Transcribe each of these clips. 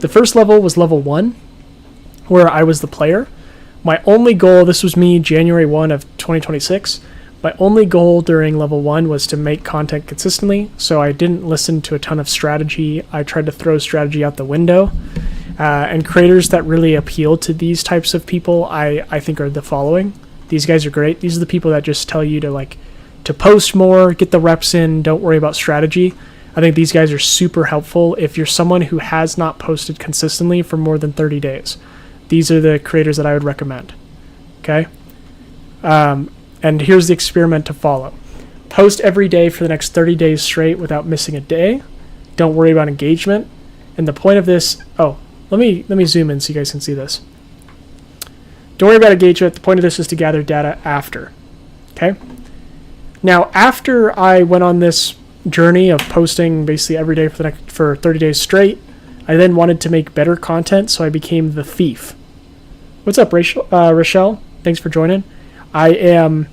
The first level was level 1, where I was the player. My only goal, this was me January 1 of 2026, my only goal during level 1 was to make content consistently, so I didn't listen to a ton of strategy. I tried to throw strategy out the window. And creators that really appeal to these types of people, I think are the following. These guys are great. These are the people that just tell you to post more, get the reps in, don't worry about strategy. I think these guys are super helpful if you're someone who has not posted consistently for more than 30 days. These are the creators that I would recommend. Okay? And here's the experiment to follow. Post every day for the next 30 days straight without missing a day. Don't worry about engagement. And the point of this, let me zoom in so you guys can see this. Don't worry about engagement. The point of this is to gather data after. Okay? Now, after I went on this journey of posting basically every day for 30 days straight, I then wanted to make better content, so I became the thief. What's up, Rochelle? Thanks for joining. I am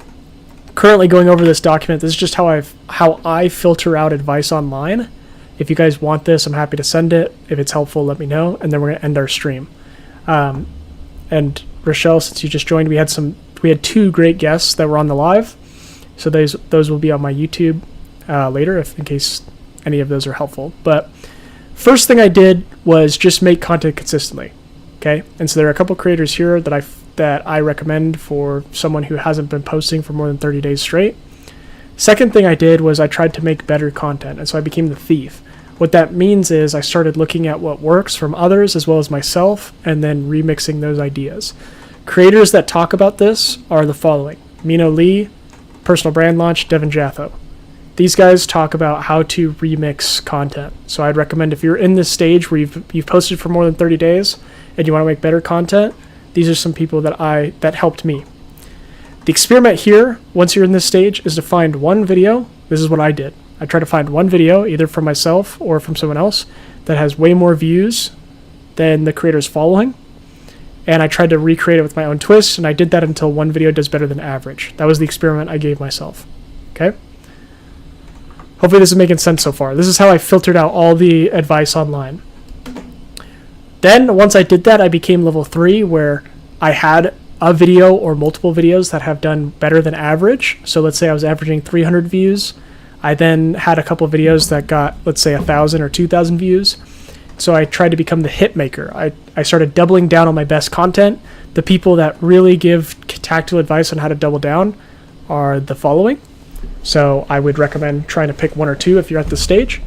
currently going over this document. This is just how I filter out advice online. If you guys want this, I'm happy to send it. If it's helpful, let me know, and then we're gonna end our stream. And Rochelle, since you just joined, we had 2 great guests that were on the live, so those will be on my YouTube later, in case any of those are helpful. But first thing I did was just make content consistently. Okay, and so there are a couple creators here that I recommend for someone who hasn't been posting for more than 30 days straight. Second thing I did was I tried to make better content, and so I became the thief. What that means is I started looking at what works from others as well as myself, and then remixing those ideas. Creators that talk about this are the following: Mino Lee, Personal Brand Launch, Devin Jatho. These guys talk about how to remix content. So I'd recommend, if you're in this stage where you've posted for more than 30 days and you want to make better content, these are some people that helped me. The experiment here, once you're in this stage, is to find one video. This is what I did. I tried to find one video, either from myself or from someone else, that has way more views than the creator's following. And I tried to recreate it with my own twist, and I did that until one video does better than average. That was the experiment I gave myself. Okay? Hopefully this is making sense so far. This is how I filtered out all the advice online. Then, once I did that, I became level 3, where I had a video or multiple videos that have done better than average. So let's say I was averaging 300 views. I then had a couple of videos that got, let's say, 1,000 or 2,000 views. So I tried to become the hit maker. I started doubling down on my best content. The people that really give tactical advice on how to double down are the following. So I would recommend trying to pick 1 or 2 if you're at this stage.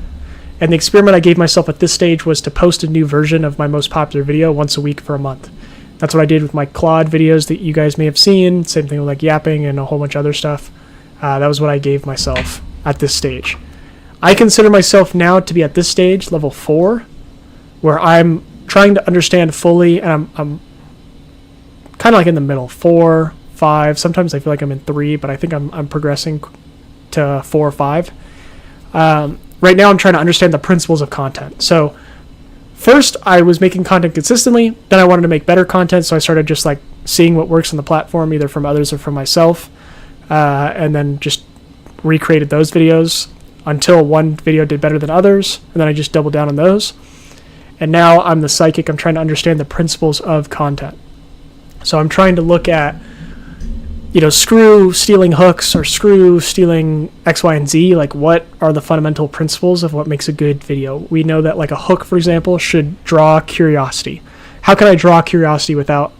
And the experiment I gave myself at this stage was to post a new version of my most popular video once a week for a month. That's what I did with my Claude videos that you guys may have seen. Same thing with like yapping and a whole bunch of other stuff. That was what I gave myself at this stage. I consider myself now to be at this stage, level 4, where I'm trying to understand fully, and I'm kind of like in the middle, 4, 5. Sometimes I feel like I'm in 3, but I think I'm progressing to 4 or 5. Right now I'm trying to understand the principles of content. So first I was making content consistently, then I wanted to make better content, so I started just like seeing what works on the platform, either from others or from myself, and then just recreated those videos until one video did better than others, and then I just doubled down on those. And now I'm the psychic. I'm trying to understand the principles of content. So I'm trying to look at, screw stealing hooks or screw stealing X, Y, and Z. Like, what are the fundamental principles of what makes a good video? We know that like a hook, for example, should draw curiosity. How can I draw curiosity without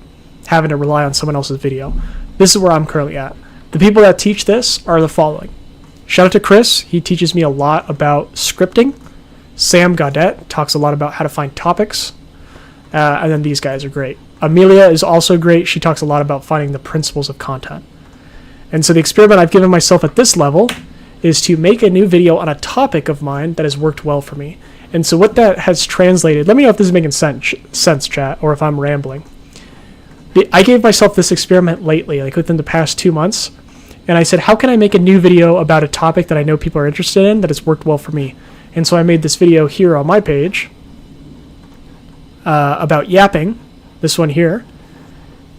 having to rely on someone else's video? This is where I'm currently at. The people that teach this are the following. Shout out to Chris. He teaches me a lot about scripting. Sam Gaudet talks a lot about how to find topics. And then these guys are great. Amelia is also great. She talks a lot about finding the principles of content. And so the experiment I've given myself at this level is to make a new video on a topic of mine that has worked well for me. And so what that has translated, let me know if this is making sense, chat, or if I'm rambling. I gave myself this experiment lately, like within the past 2 months, and I said, how can I make a new video about a topic that I know people are interested in that has worked well for me? And so I made this video here on my page about yapping, this one here.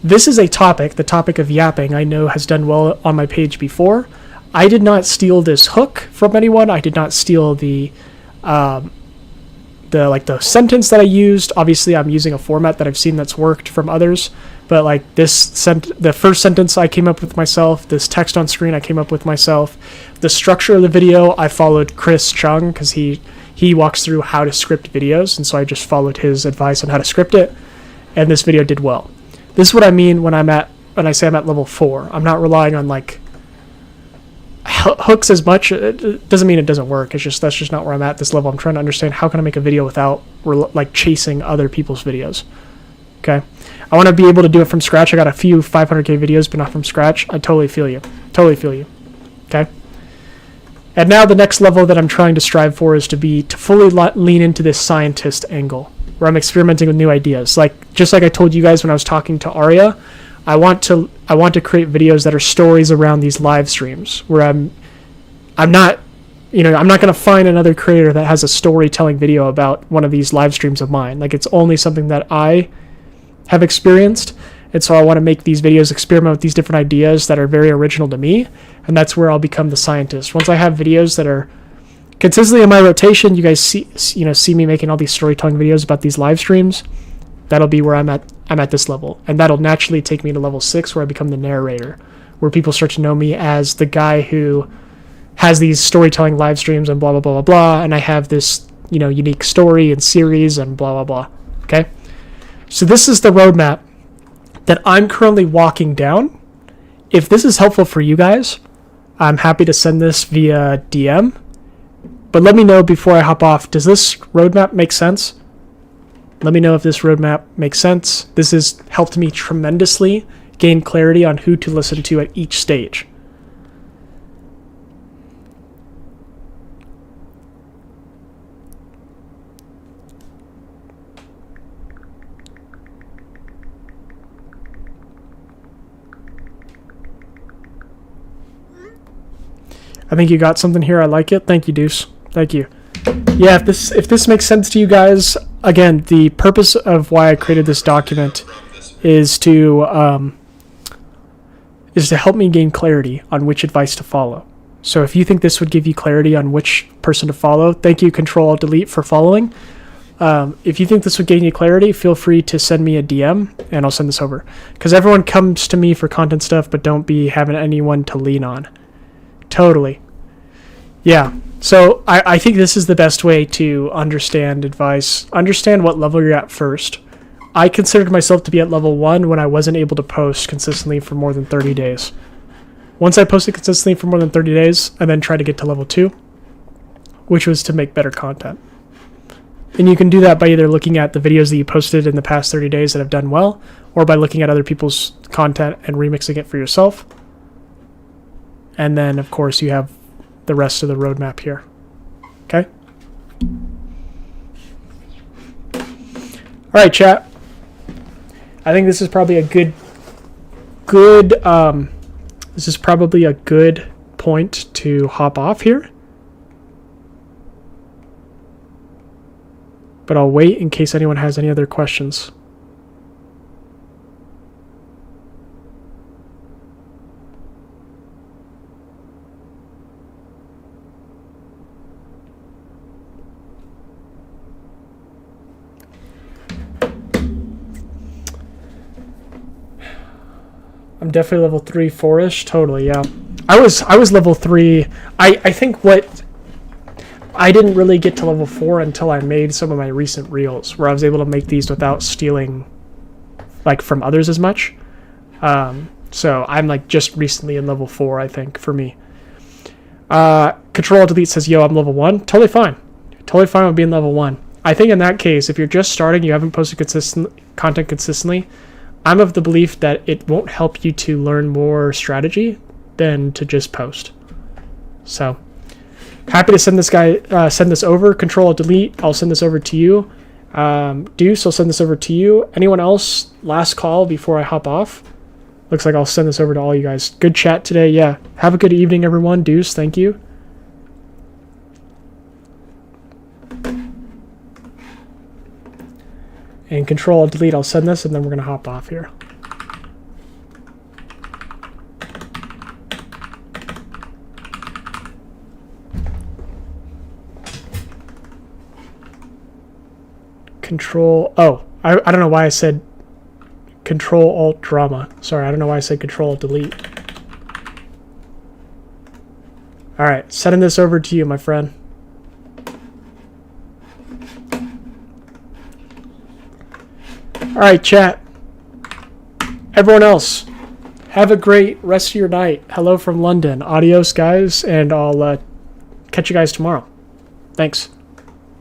This is a topic, the topic of yapping, I know has done well on my page before. I did not steal this hook from anyone. I did not steal the the sentence that I used. Obviously, I'm using a format that I've seen that's worked from others, but like the first sentence I came up with myself. This text on screen I came up with myself. The structure of the video I followed Chris Chung, because he walks through how to script videos, and so I just followed his advice on how to script it, and this video did well. This is what I mean when I say I'm at level 4. I'm not relying on like hooks as much. It doesn't mean it doesn't work. It's just that's just not where I'm at this level. I'm trying to understand how can I make a video without like chasing other people's videos. Okay, I want to be able to do it from scratch. I got a few 500k videos, but not from scratch. I totally feel you. Totally feel you. Okay. And now the next level that I'm trying to strive for is to fully lean into this scientist angle, where I'm experimenting with new ideas. Like just like I told you guys when I was talking to Arya, I want to create videos that are stories around these live streams, where I'm not going to find another creator that has a storytelling video about one of these live streams of mine. Like it's only something that I have experienced, and so I want to make these videos, experiment with these different ideas that are very original to me, and that's where I'll become the scientist. Once I have videos that are consistently in my rotation, you guys see me making all these storytelling videos about these live streams. That'll be where I'm at this level, and that'll naturally take me to level 6, where I become the narrator, where people start to know me as the guy who has these storytelling live streams and blah blah blah blah blah, and I have this unique story and series and blah blah blah. Okay, so this is the roadmap that I'm currently walking down. If this is helpful for you guys, I'm happy to send this via DM, but let me know before I hop off. Does this roadmap make sense? Let me know if this roadmap makes sense. This has helped me tremendously gain clarity on who to listen to at each stage. I think you got something here. I like it. Thank you, Deuce. Thank you. Yeah, if this makes sense to you guys, again, the purpose of why I created this document is to help me gain clarity on which advice to follow. So if you think this would give you clarity on which person to follow, thank you, Control-Alt-Delete, for following. If you think this would gain you clarity, feel free to send me a DM, and I'll send this over. Because everyone comes to me for content stuff, but don't be having anyone to lean on. Totally. Yeah. So I think this is the best way to understand advice. Understand what level you're at first. I considered myself to be at level 1 when I wasn't able to post consistently for more than 30 days. Once I posted consistently for more than 30 days, I then tried to get to level 2, which was to make better content. And you can do that by either looking at the videos that you posted in the past 30 days that have done well, or by looking at other people's content and remixing it for yourself. And then, of course, you have the rest of the roadmap here. Okay? All right, chat. I think this is probably a good point to hop off here. But I'll wait in case anyone has any other questions. I'm definitely level 3, 4-ish. Totally, yeah. I was level 3. I think I didn't really get to level 4 until I made some of my recent reels, where I was able to make these without stealing like from others as much. So I'm like just recently in level 4, I think, for me. Control-Alt-Delete says, yo, I'm level 1. Totally fine. Totally fine with being level 1. I think in that case, if you're just starting, you haven't posted content consistently, I'm of the belief that it won't help you to learn more strategy than to just post. So happy to send this over. Control-Delete. I'll send this over to you. Deuce, I'll send this over to you. Anyone else? Last call before I hop off. Looks like I'll send this over to all you guys. Good chat today. Yeah. Have a good evening, everyone. Deuce, thank you. And Control-Delete, I'll send this, and then we're going to hop off here. Control. Oh, I don't know why I said Control Alt Drama. Sorry, I don't know why I said Control Alt Delete. All right, sending this over to you, my friend. All right, chat. Everyone else, have a great rest of your night. Hello from London. Adios, guys, and I'll catch you guys tomorrow. Thanks.